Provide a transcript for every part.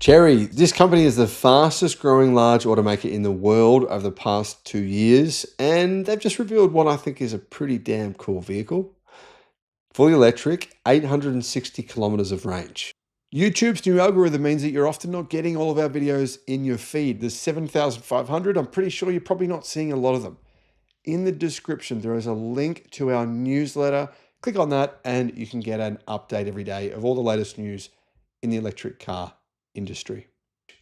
Chery, this company is the fastest growing large automaker in the world over the past 2 years, and they've just revealed what I think is a pretty damn cool vehicle. Fully electric, 860 kilometers of range. YouTube's new algorithm means that you're often not getting all of our videos in your feed. There's 7,500. I'm pretty sure you're probably not seeing a lot of them. In the description, there is a link to our newsletter. Click on that and you can get an update every day of all the latest news in the electric car industry.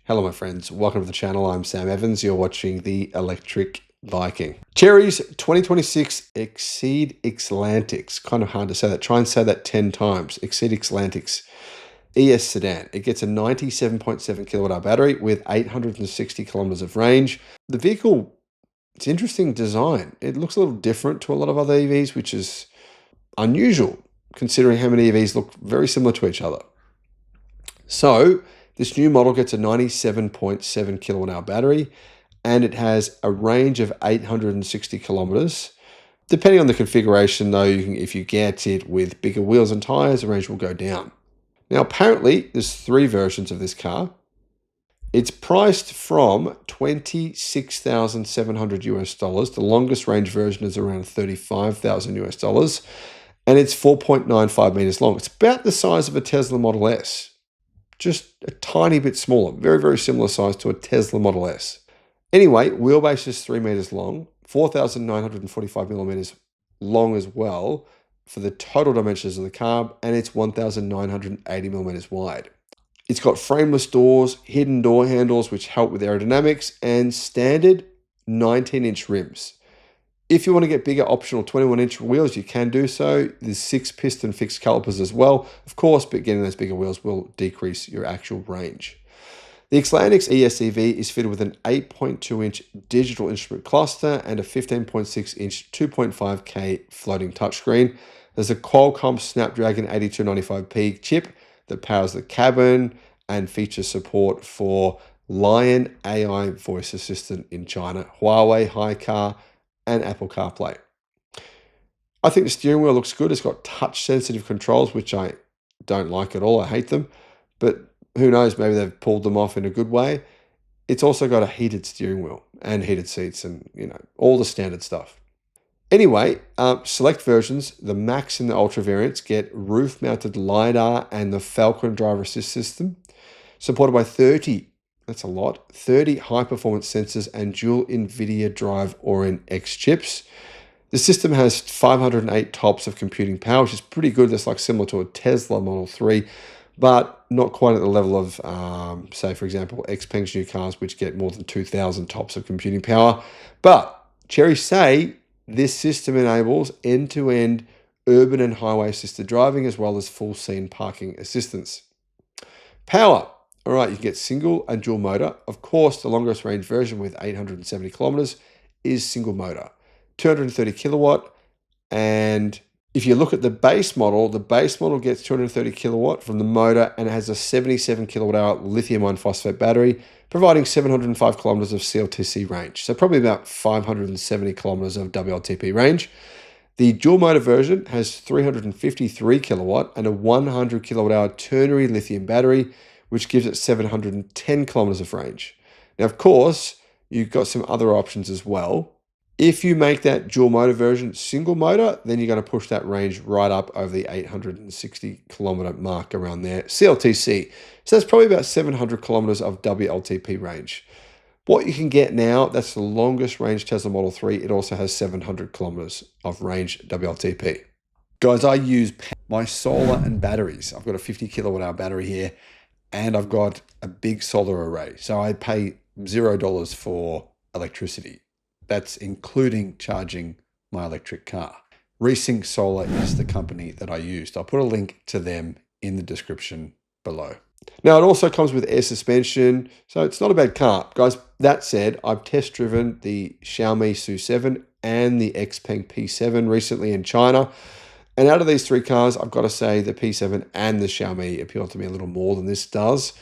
Hello, my friends. Welcome to the channel. I'm Sam Evans. You're watching the Electric Viking. Chery's 2026 Chery Exlantix. Kind of hard to say that. Try and say that 10 times. Chery Exlantix ES sedan. It gets a 97.7 kWh battery with 860 kilometers of range. The vehicle, it's interesting design. It looks a little different to a lot of other EVs, which is unusual considering how many EVs look very similar to each other. So this new model gets a 97.7 kilowatt-hour battery, and it has a range of 860 kilometers. Depending on the configuration, though, if you get it with bigger wheels and tires, the range will go down. Now, apparently, there's 3 versions of this car. It's priced from $26,700 US. The longest range version is around $35,000 US, and it's 4.95 meters long. It's about the size of a Tesla Model S. Just a tiny bit smaller, very, very similar size to a Tesla Model S. Anyway, wheelbase is 3 meters long, 4,945 millimeters long as well for the total dimensions of the car, and it's 1,980 millimeters wide. It's got frameless doors, hidden door handles, which help with aerodynamics, and standard 19-inch rims. If you want to get bigger optional 21-inch wheels, you can do so. There's 6-piston fixed calipers as well, of course, but getting those bigger wheels will decrease your actual range. The Exlantix ES EV is fitted with an 8.2-inch digital instrument cluster and a 15.6-inch 2.5K floating touchscreen. There's a Qualcomm Snapdragon 8295P chip that powers the cabin and features support for Lion AI voice assistant in China, Huawei HiCar, and Apple CarPlay. I think the steering wheel looks good. It's got touch-sensitive controls, which I don't like at all. I hate them, but who knows? Maybe they've pulled them off in a good way. It's also got a heated steering wheel and heated seats and, all the standard stuff. Anyway, select versions, the Max and the Ultra variants get roof-mounted LiDAR and the Falcon driver assist system, supported by 30 high-performance sensors and dual NVIDIA Drive Orin X chips. The system has 508 TOPS of computing power, which is pretty good. That's like similar to a Tesla Model 3, but not quite at the level of, say, for example, XPeng's new cars, which get more than 2,000 TOPS of computing power. But Chery say this system enables end-to-end urban and highway assisted driving, as well as full scene parking assistance. Power. All right, you can get single and dual motor. Of course, the longest range version with 870 kilometers is single motor, 230 kilowatt. And if you look at the base model gets 230 kilowatt from the motor, and it has a 77 kilowatt hour lithium iron phosphate battery, providing 705 kilometers of CLTC range. So probably about 570 kilometers of WLTP range. The dual motor version has 353 kilowatt and a 100 kilowatt hour ternary lithium battery, which gives it 710 kilometers of range. Now, of course, you've got some other options as well. If you make that dual motor version single motor, then you're going to push that range right up over the 860 kilometer mark around there. CLTC. So that's probably about 700 kilometers of WLTP range. What you can get now, that's the longest range Tesla Model 3. It also has 700 kilometers of range WLTP. Guys, I use my solar and batteries. I've got a 50 kilowatt hour battery here, and I've got a big solar array. So I pay $0 for electricity. That's including charging my electric car. Resync Solar is the company that I used. I'll put a link to them in the description below. Now, it also comes with air suspension, so it's not a bad car. Guys, that said, I've test driven the Xiaomi SU7 and the XPeng P7 recently in China. And out of these 3 cars, I've got to say the P7 and the Xiaomi appeal to me a little more than this does.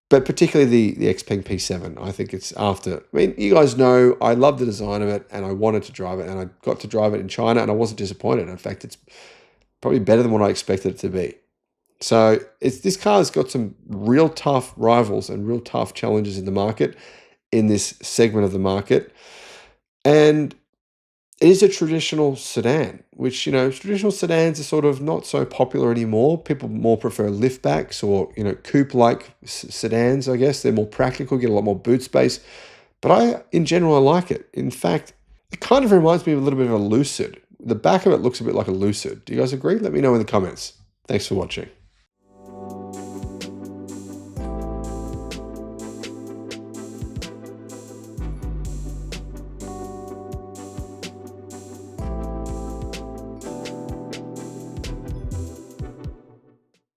But particularly the XPeng P7, I think it's after. I mean, you guys know I love the design of it and I wanted to drive it, and I got to drive it in China and I wasn't disappointed. In fact, it's probably better than what I expected it to be. So this car has got some real tough rivals and real tough challenges in the market, in this segment of the market. And it is a traditional sedan, which, traditional sedans are sort of not so popular anymore. People more prefer liftbacks or, coupe-like sedans, I guess. They're more practical, get a lot more boot space. But in general, I like it. In fact, it kind of reminds me of a little bit of a Lucid. The back of it looks a bit like a Lucid. Do you guys agree? Let me know in the comments. Thanks for watching.